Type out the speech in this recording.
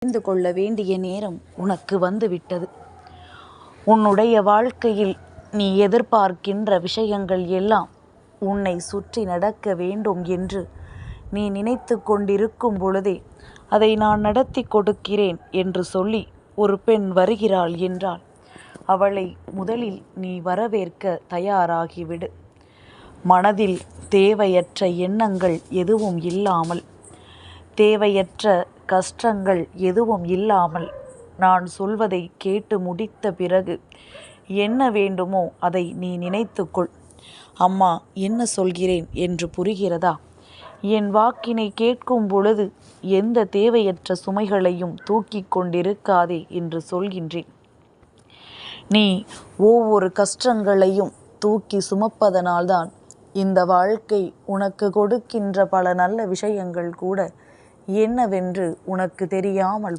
தெரிந்து கொள்ள வேண்டிய நேரம் உனக்கு வந்துவிட்டது. உன்னுடைய வாழ்க்கையில் நீ எதிர்பார்க்கின்ற விஷயங்கள் எல்லாம் உன்னை சுற்றி நடக்க வேண்டும் என்று நீ நினைத்து கொண்டிருக்கும் பொழுதே அதை நான் நடத்தி கொடுக்கிறேன் என்று சொல்லி ஒரு பெண் வருகிறாள் என்றால் அவளை முதலில் நீ வரவேற்க தயாராகிவிடு. மனதில் தேவையற்ற எண்ணங்கள் எதுவும் இல்லாமல், தேவையற்ற கஷ்டங்கள் எதுவும் இல்லாமல், நான் சொல்வதை கேட்டு முடித்த பிறகு என்ன வேண்டுமோ அதை நீ நினைத்துக்கொள். அம்மா என்ன சொல்கிறேன் என்று புரிகிறதா? என் வாக்கினை கேட்கும் பொழுது எந்த தேவையற்ற சுமைகளையும் தூக்கி கொண்டிருக்காதே என்று சொல்கின்றேன். நீ ஒவ்வொரு கஷ்டங்களையும் தூக்கி சுமப்பதனால்தான் இந்த வாழ்க்கை உனக்கு கொடுக்கின்ற பல நல்ல விஷயங்கள் கூட என்னவென்று உனக்கு தெரியாமல்